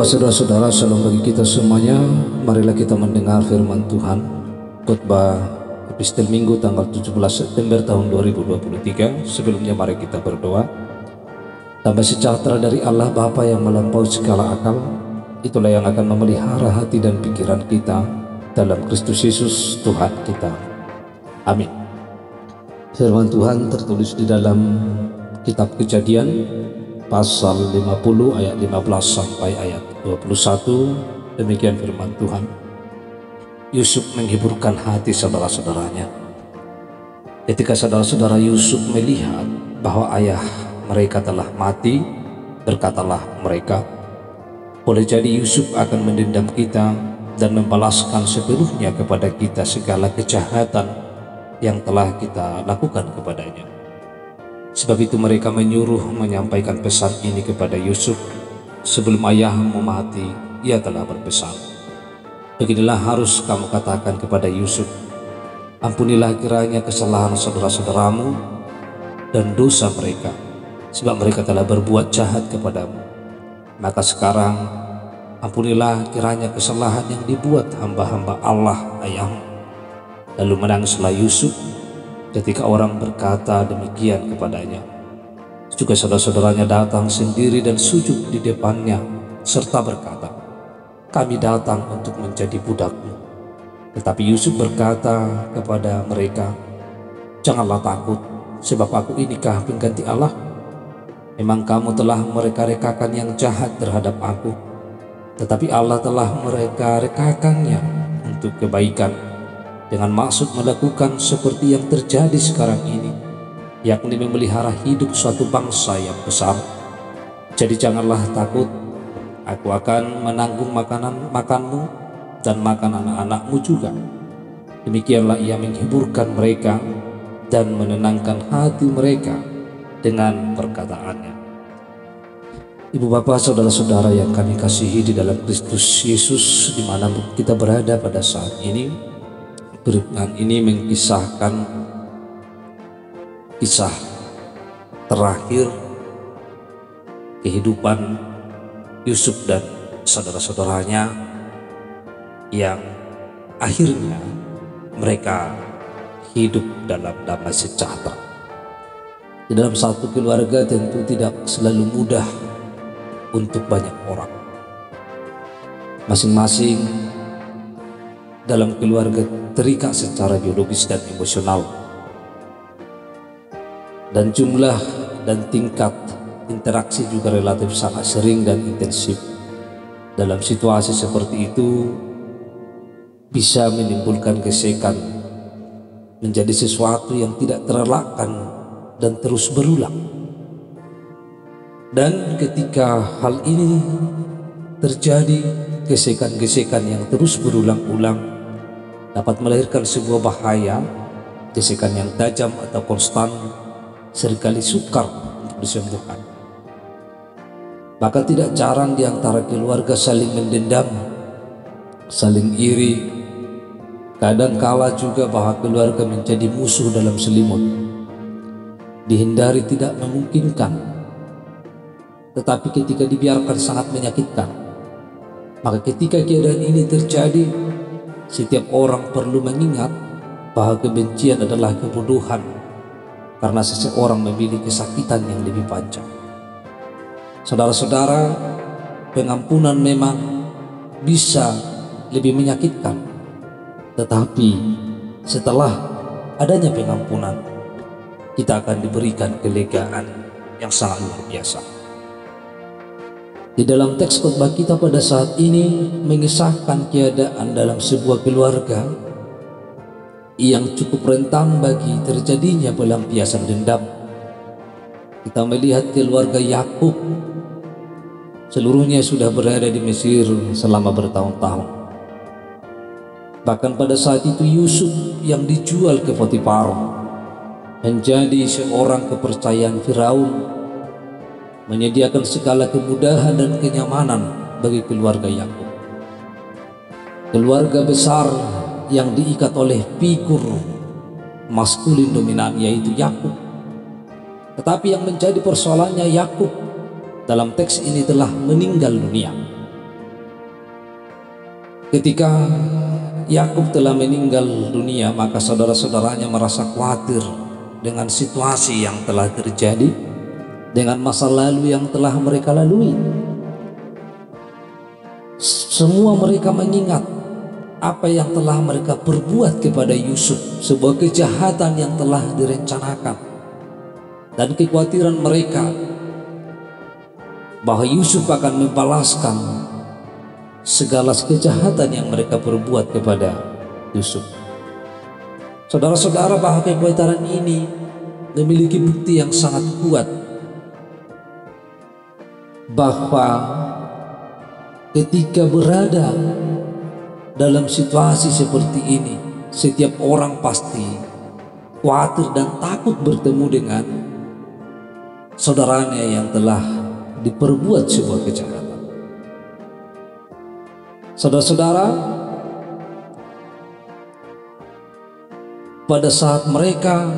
Bapak, saudara-saudara, shalom bagi kita semuanya. Marilah kita mendengar firman Tuhan. Khotbah Epistel Minggu tanggal 17 September tahun 2023. Sebelumnya mari kita berdoa. Damai sejahtera dari Allah Bapa yang melampaui segala akal, itulah yang akan memelihara hati dan pikiran kita dalam Kristus Yesus Tuhan kita. Amin. Firman Tuhan tertulis di dalam kitab Kejadian pasal 50 ayat 15 sampai ayat 21. Demikian firman Tuhan. Yusuf menghiburkan hati saudara-saudaranya. Ketika saudara-saudara Yusuf melihat bahwa ayah mereka telah mati, berkatalah mereka, boleh jadi Yusuf akan mendendam kita dan membalaskan sepenuhnya kepada kita segala kejahatan yang telah kita lakukan kepadanya. Sebab itu mereka menyuruh menyampaikan pesan ini kepada Yusuf. Sebelum ayahmu mati, ia telah berpesan, beginilah harus kamu katakan kepada Yusuf, ampunilah kiranya kesalahan saudara-saudaramu dan dosa mereka, sebab mereka telah berbuat jahat kepadamu. Maka sekarang ampunilah kiranya kesalahan yang dibuat hamba-hamba Allah ayahmu. Lalu menangislah Yusuf ketika orang berkata demikian kepadanya. Juga saudara-saudaranya datang sendiri dan sujud di depannya serta berkata, kami datang untuk menjadi budakmu. Tetapi Yusuf berkata kepada mereka, janganlah takut, sebab aku inikah pengganti Allah? Memang kamu telah mereka-rekakan yang jahat terhadap aku, tetapi Allah telah mereka-rekakannya untuk kebaikan, dengan maksud melakukan seperti yang terjadi sekarang ini, yakni memelihara hidup suatu bangsa yang besar. Jadi janganlah takut, aku akan menanggung makanmu dan makan anak-anakmu juga. Demikianlah ia menghiburkan mereka dan menenangkan hati mereka dengan perkataannya. Ibu bapak, saudara-saudara yang kami kasihi di dalam Kristus Yesus, di mana kita berada pada saat ini, firman ini mengisahkan kisah terakhir kehidupan Yusuf dan saudara-saudaranya yang akhirnya mereka hidup dalam damai sejahtera. Di dalam satu keluarga tentu tidak selalu mudah untuk banyak orang. Masing-masing dalam keluarga terikat secara biologis dan emosional, dan jumlah dan tingkat interaksi juga relatif sangat sering dan intensif. Dalam situasi seperti itu bisa menimbulkan gesekan menjadi sesuatu yang tidak terelakkan dan terus berulang. Dan ketika hal ini terjadi, gesekan-gesekan yang terus berulang-ulang dapat melahirkan sebuah bahaya. Gesekan yang tajam atau konstan seringkali sukar untuk disembuhkan. Bahkan tidak jarang di antara keluarga saling mendendam, saling iri. Kadang-kala juga bahwa keluarga menjadi musuh dalam selimut. Dihindari tidak memungkinkan, tetapi ketika dibiarkan sangat menyakitkan. Maka ketika keadaan ini terjadi, setiap orang perlu mengingat bahwa kebencian adalah kebodohan, karena seseorang memilih kesakitan yang lebih panjang. Saudara-saudara, pengampunan memang bisa lebih menyakitkan, tetapi setelah adanya pengampunan, kita akan diberikan kelegaan yang sangat luar biasa. Di dalam teks khotbah kita pada saat ini mengisahkan keadaan dalam sebuah keluarga yang cukup rentan bagi terjadinya pelampiasan dendam. Kita melihat keluarga Yakub, seluruhnya sudah berada di Mesir selama bertahun-tahun. Bahkan pada saat itu Yusuf yang dijual ke Potifar menjadi seorang kepercayaan Firaun, menyediakan segala kemudahan dan kenyamanan bagi keluarga Yakub. Keluarga besar yang diikat oleh figur maskulin dominan yaitu Yakub. Tetapi yang menjadi persoalannya Yakub dalam teks ini telah meninggal dunia. Ketika Yakub telah meninggal dunia, maka saudara-saudaranya merasa khawatir dengan situasi yang telah terjadi, dengan masa lalu yang telah mereka lalui. Semua mereka mengingat apa yang telah mereka perbuat kepada Yusuf, sebuah kejahatan yang telah direncanakan, dan kekhawatiran mereka bahwa Yusuf akan membalaskan segala kejahatan yang mereka perbuat kepada Yusuf. Saudara-saudara, bahwa kekhawatiran ini memiliki bukti yang sangat kuat bahwa ketika berada dalam situasi seperti ini, setiap orang pasti khawatir dan takut bertemu dengan saudaranya yang telah diperbuat sebuah kejahatan. Saudara-saudara, pada saat mereka,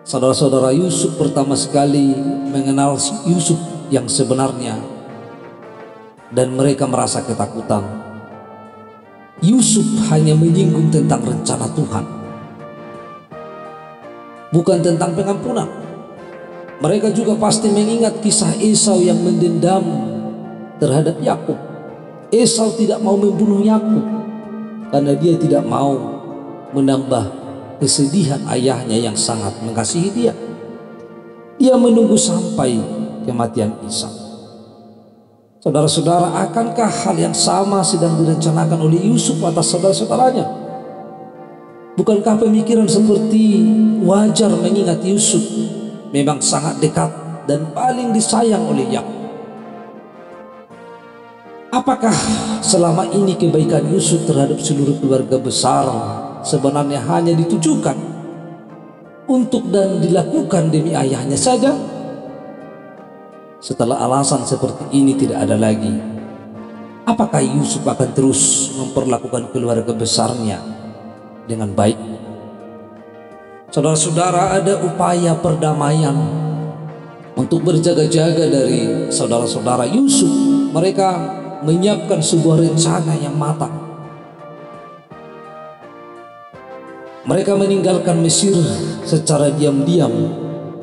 saudara-saudara Yusuf pertama sekali mengenal Yusuf yang sebenarnya, dan mereka merasa ketakutan. Yusuf hanya menyinggung tentang rencana Tuhan, bukan tentang pengampunan. Mereka juga pasti mengingat kisah Esau yang mendendam terhadap Yakub. Esau tidak mau membunuh Yakub karena dia tidak mau menambah kesedihan ayahnya yang sangat mengasihi dia. Dia menunggu sampai kematian Ishak. Saudara-saudara, akankah hal yang sama sedang direncanakan oleh Yusuf atas saudara-saudaranya? Bukankah pemikiran seperti wajar mengingat Yusuf memang sangat dekat dan paling disayang oleh Yakub? Apakah selama ini kebaikan Yusuf terhadap seluruh keluarga besar sebenarnya hanya ditujukan untuk dan dilakukan demi ayahnya saja? Setelah alasan seperti ini tidak ada lagi, apakah Yusuf akan terus memperlakukan keluarga besarnya dengan baik? Saudara-saudara, ada upaya perdamaian untuk berjaga-jaga dari saudara-saudara Yusuf. Mereka menyiapkan sebuah rencana yang matang. Mereka meninggalkan Mesir secara diam-diam,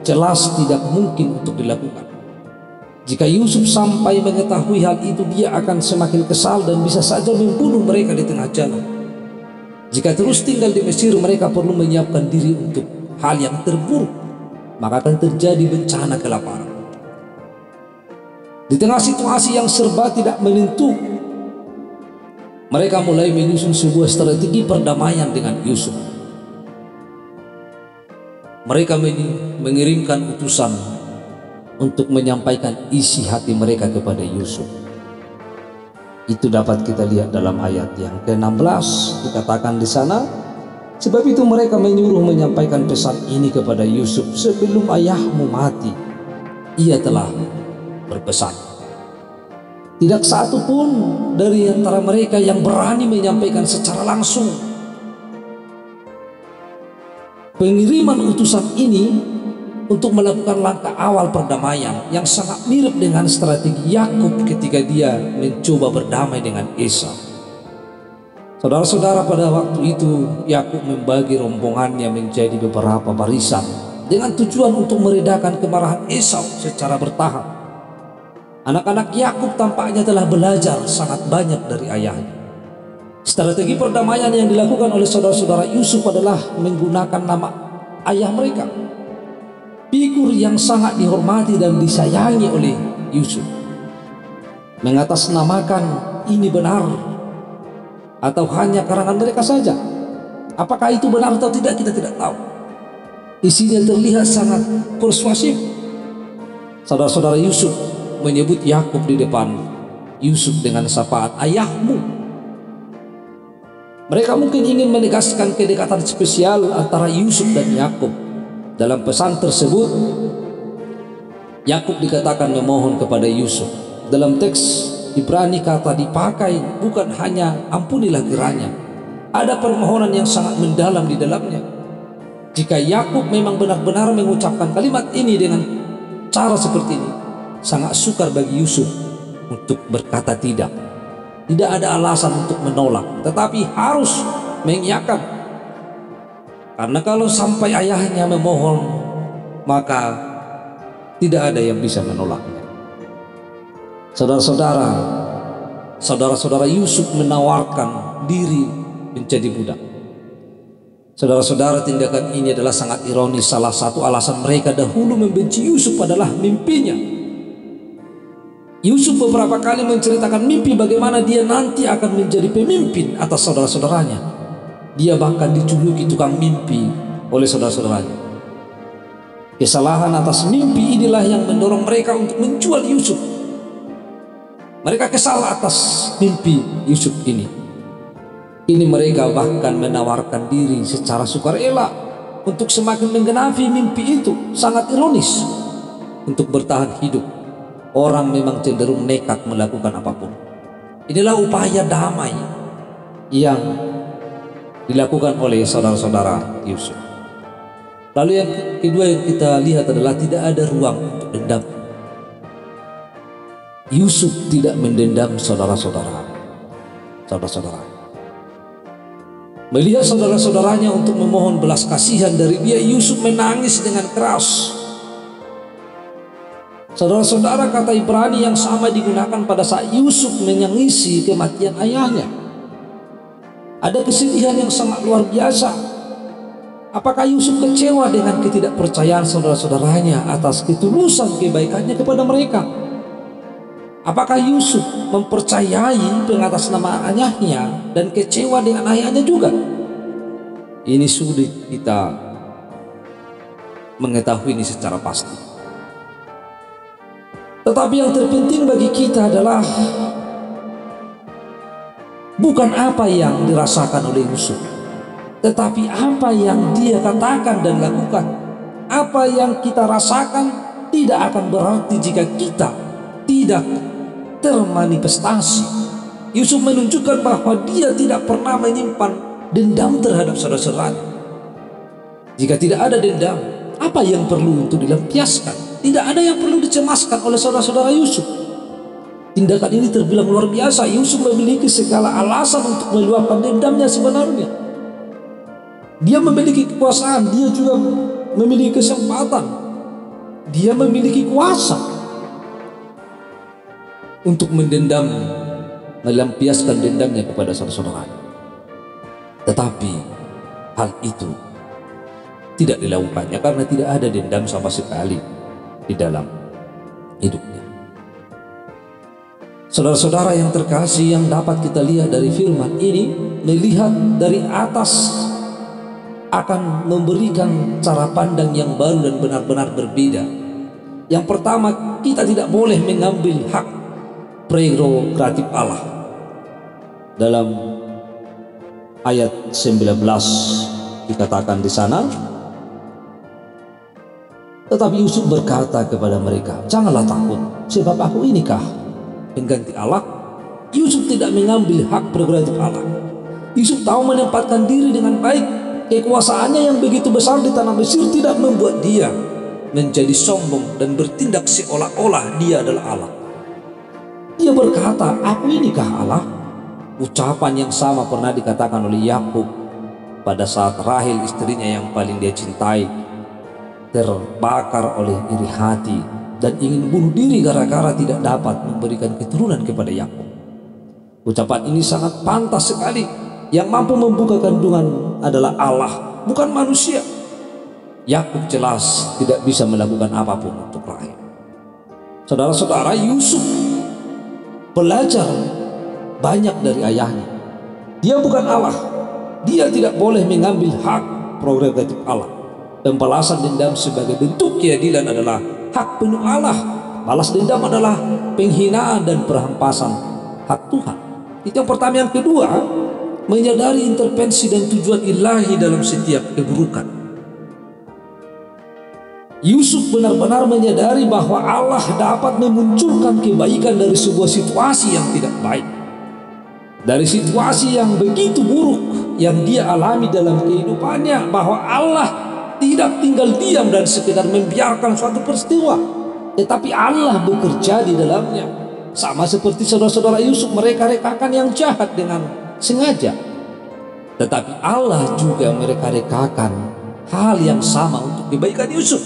jelas tidak mungkin untuk dilakukan. Jika Yusuf sampai mengetahui hal itu, dia akan semakin kesal dan bisa saja membunuh mereka di tengah jalan. Jika terus tinggal di Mesir, mereka perlu menyiapkan diri untuk hal yang terburuk, maka akan terjadi bencana kelaparan. Di tengah situasi yang serba tidak menentu, mereka mulai menyusun sebuah strategi perdamaian dengan Yusuf. Mereka mengirimkan utusan untuk menyampaikan isi hati mereka kepada Yusuf. Itu dapat kita lihat dalam ayat yang ke-16, dikatakan di sana, sebab itu mereka menyuruh menyampaikan pesan ini kepada Yusuf, sebelum ayahmu mati, ia telah berpesan. Tidak satu pun dari antara mereka yang berani menyampaikan secara langsung. Pengiriman utusan ini untuk melakukan langkah awal perdamaian yang sangat mirip dengan strategi Yakub ketika dia mencoba berdamai dengan Esau. Saudara-saudara, pada waktu itu Yakub membagi rombongannya menjadi beberapa barisan dengan tujuan untuk meredakan kemarahan Esau secara bertahap. Anak-anak Yakub tampaknya telah belajar sangat banyak dari ayahnya. Strategi perdamaian yang dilakukan oleh saudara-saudara Yusuf adalah menggunakan nama ayah mereka, figur yang sangat dihormati dan disayangi oleh Yusuf. Mengatasnamakan ini benar atau hanya karangan mereka saja. Apakah itu benar atau tidak, kita tidak tahu. Isinya terlihat sangat persuasif. Saudara-saudara Yusuf menyebut Yakub di depan Yusuf dengan sapaan ayahmu. Mereka mungkin ingin menegaskan kedekatan spesial antara Yusuf dan Yakub. Dalam pesan tersebut, Yakub dikatakan memohon kepada Yusuf. Dalam teks Ibrani kata dipakai bukan hanya ampunilah kiranya, ada permohonan yang sangat mendalam di dalamnya. Jika Yakub memang benar-benar mengucapkan kalimat ini dengan cara seperti ini, sangat sukar bagi Yusuf untuk berkata tidak. Tidak ada alasan untuk menolak, tetapi harus mengiyakan. Karena kalau sampai ayahnya memohon, maka tidak ada yang bisa menolaknya. Saudara-saudara, saudara-saudara Yusuf menawarkan diri menjadi budak. Saudara-saudara, tindakan ini adalah sangat ironis. Salah satu alasan mereka dahulu membenci Yusuf adalah mimpinya. Yusuf beberapa kali menceritakan mimpi bagaimana dia nanti akan menjadi pemimpin atas saudara-saudaranya. Dia bahkan dijuluki tukang mimpi oleh saudara-saudaranya. Kesalahan atas mimpi inilah yang mendorong mereka untuk menjual Yusuf. Mereka kesal atas mimpi Yusuf ini. Ini mereka bahkan menawarkan diri secara sukarela untuk semakin menggenapi mimpi itu. Sangat ironis. Untuk bertahan hidup, orang memang cenderung nekat melakukan apapun. Inilah upaya damai yang dilakukan oleh saudara-saudara Yusuf. Lalu yang kedua yang kita lihat adalah tidak ada ruang untuk dendam. Yusuf tidak mendendam saudara-saudara. Melihat saudara-saudaranya untuk memohon belas kasihan dari dia, Yusuf menangis dengan keras. Saudara-saudara, kata Ibrani yang sama digunakan pada saat Yusuf menangisi kematian ayahnya. Ada kesedihan yang sangat luar biasa. Apakah Yusuf kecewa dengan ketidakpercayaan saudara-saudaranya atas ketulusan kebaikannya kepada mereka? Apakah Yusuf mempercayai pengatasnamaan ayahnya dan kecewa dengan ayahnya juga? Ini sulit kita mengetahui ini secara pasti. Tetapi yang terpenting bagi kita adalah bukan apa yang dirasakan oleh Yusuf, tetapi apa yang dia katakan dan lakukan. Apa yang kita rasakan tidak akan berarti jika kita tidak termanifestasi. Yusuf menunjukkan bahwa dia tidak pernah menyimpan dendam terhadap saudara-saudaranya. Jika tidak ada dendam, apa yang perlu untuk dilampiaskan? Tidak ada yang perlu dicemaskan oleh saudara-saudara Yusuf. Tindakan ini terbilang luar biasa. Yusuf memiliki segala alasan untuk meluapkan dendamnya sebenarnya. Dia memiliki kekuasaan, dia juga memiliki kesempatan. Dia memiliki kuasa untuk mendendam, melampiaskan dendamnya kepada saudara-saudaranya. Tetapi hal itu tidak dilakukannya karena tidak ada dendam sama sekali di dalam hidupnya. Saudara-saudara yang terkasih, yang dapat kita lihat dari firman ini, melihat dari atas akan memberikan cara pandang yang baru dan benar-benar berbeda. Yang pertama, kita tidak boleh mengambil hak prerogatif Allah. Dalam ayat 19 dikatakan di sana, tetapi Yusuf berkata kepada mereka, janganlah takut, sebab aku inikah pengganti Allah. Yusuf tidak mengambil hak prerogatif Allah. Yusuf tahu menempatkan diri dengan baik. Kekuasaannya yang begitu besar di tanah Mesir tidak membuat dia menjadi sombong dan bertindak seolah-olah dia adalah Allah. Dia berkata, aku inikah Allah? Ucapan yang sama pernah dikatakan oleh Yakub pada saat Rahel, istrinya yang paling dia cintai, terbakar oleh iri hati dan ingin bunuh diri gara-gara tidak dapat memberikan keturunan kepada Yakub. Ucapan ini sangat pantas sekali. Yang mampu membuka kandungan adalah Allah, bukan manusia. Yakub jelas tidak bisa melakukan apapun untuk Rahel. Saudara-saudara, Yusuf belajar banyak dari ayahnya. Dia bukan Allah. Dia tidak boleh mengambil hak prerogatif Allah. Pembalasan dendam sebagai bentuk keadilan adalah hak penuh Allah. Balas dendam adalah penghinaan dan perampasan hak Tuhan. Itu yang pertama. Yang kedua, menyadari intervensi dan tujuan ilahi dalam setiap keburukan. Yusuf benar-benar menyadari bahwa Allah dapat memunculkan kebaikan dari sebuah situasi yang tidak baik, dari situasi yang begitu buruk yang dia alami dalam kehidupannya, bahwa Allah tidak tinggal diam dan sekedar membiarkan suatu peristiwa, tetapi Allah bekerja di dalamnya. Sama seperti saudara-saudara Yusuf, mereka rekakan yang jahat dengan sengaja. Tetapi Allah juga mereka rekakan hal yang sama untuk kebaikan Yusuf.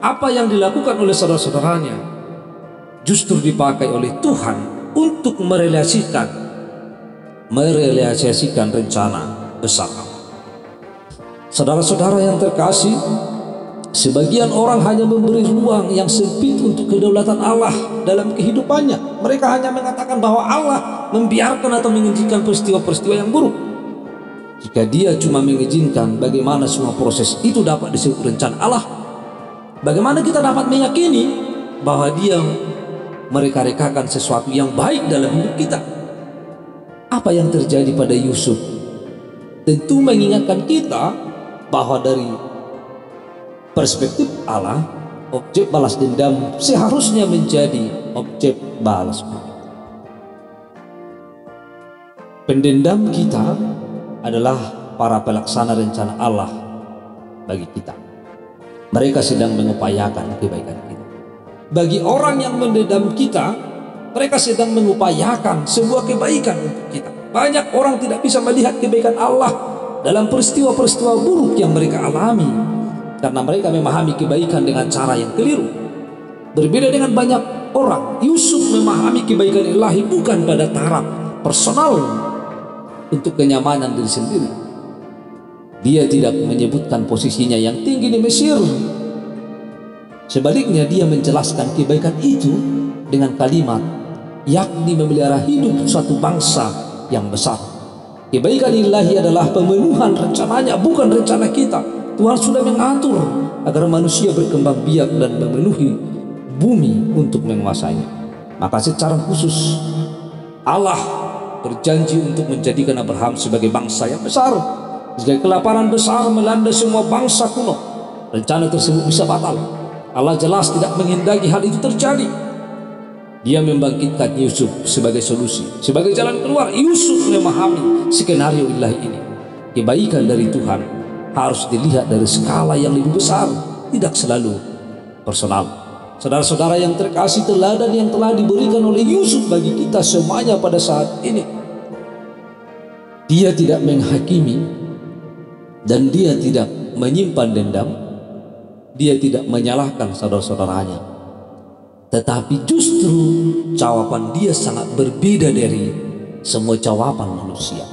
Apa yang dilakukan oleh saudara-saudaranya justru dipakai oleh Tuhan untuk merealisasikan rencana besar Allah. Saudara-saudara yang terkasih, sebagian orang hanya memberi ruang yang sempit untuk kedaulatan Allah dalam kehidupannya. Mereka hanya mengatakan bahwa Allah membiarkan atau mengizinkan peristiwa-peristiwa yang buruk. Jika Dia cuma mengizinkan, bagaimana semua proses itu dapat disebut rencana Allah? Bagaimana kita dapat meyakini bahwa Dia mereka-rekakan sesuatu yang baik dalam hidup kita? Apa yang terjadi pada Yusuf tentu mengingatkan kita bahwa dari perspektif Allah, objek balas dendam seharusnya menjadi objek balas budi. Pendendam kita adalah para pelaksana rencana Allah bagi kita. Mereka sedang mengupayakan kebaikan kita. Bagi orang yang mendendam kita, mereka sedang mengupayakan sebuah kebaikan untuk kita. Banyak orang tidak bisa melihat kebaikan Allah dalam peristiwa-peristiwa buruk yang mereka alami, karena mereka memahami kebaikan dengan cara yang keliru. Berbeda dengan banyak orang, Yusuf memahami kebaikan ilahi bukan pada taraf personal untuk kenyamanan diri sendiri. Dia tidak menyebutkan posisinya yang tinggi di Mesir. Sebaliknya, dia menjelaskan kebaikan itu dengan kalimat, yakni memelihara hidup suatu bangsa yang besar. Kebaikan ilahi adalah pemenuhan rencananya, bukan rencana kita. Tuhan sudah mengatur agar manusia berkembang biak dan memenuhi bumi untuk menguasainya. Maka secara khusus Allah berjanji untuk menjadikan Abraham sebagai bangsa yang besar. Jika kelaparan besar melanda semua bangsa kuno, rencana tersebut bisa batal. Allah jelas tidak menghendaki hal itu terjadi. Dia membangkitkan Yusuf sebagai solusi, sebagai jalan keluar. Yusuf memahami skenario ilahi ini. Kebaikan dari Tuhan harus dilihat dari skala yang lebih besar, tidak selalu personal. Saudara-saudara yang terkasih, teladan yang telah diberikan oleh Yusuf bagi kita semuanya pada saat ini. Dia tidak menghakimi dan dia tidak menyimpan dendam. Dia tidak menyalahkan saudara-saudaranya. Tetapi justru jawaban dia sangat berbeda dari semua jawaban manusia.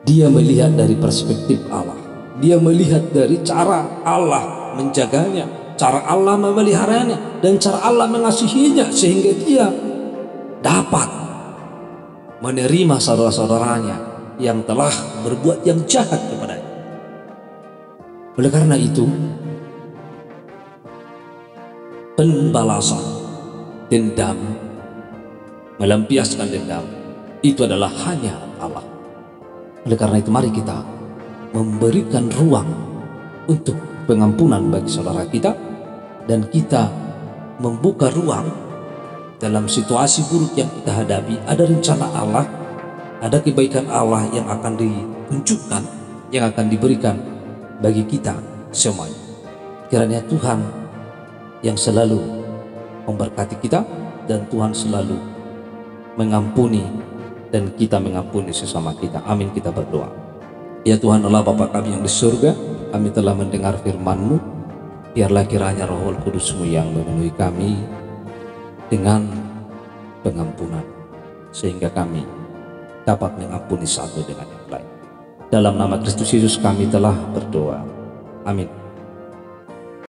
Dia melihat dari perspektif Allah. Dia melihat dari cara Allah menjaganya, cara Allah memeliharanya, dan cara Allah mengasihinya, sehingga dia dapat menerima saudara-saudaranya yang telah berbuat yang jahat kepadanya. Oleh karena itu, pembalasan dendam, melampiaskan dendam, itu adalah hanya Allah. Oleh karena itu, mari kita memberikan ruang untuk pengampunan bagi saudara kita, dan kita membuka ruang dalam situasi buruk yang kita hadapi. Ada rencana Allah, ada kebaikan Allah yang akan ditunjukkan, yang akan diberikan bagi kita semuanya. Kiranya Tuhan yang selalu memberkati kita, dan Tuhan selalu mengampuni, dan kita mengampuni sesama kita. Amin. Kita berdoa. Ya Tuhan Allah, Bapa kami yang di surga, kami telah mendengar firman-Mu. Biarlah kiranya Roh Kudus-Mu yang memenuhi kami dengan pengampunan, sehingga kami dapat mengampuni satu dengan yang lain. Dalam nama Kristus Yesus kami telah berdoa. Amin.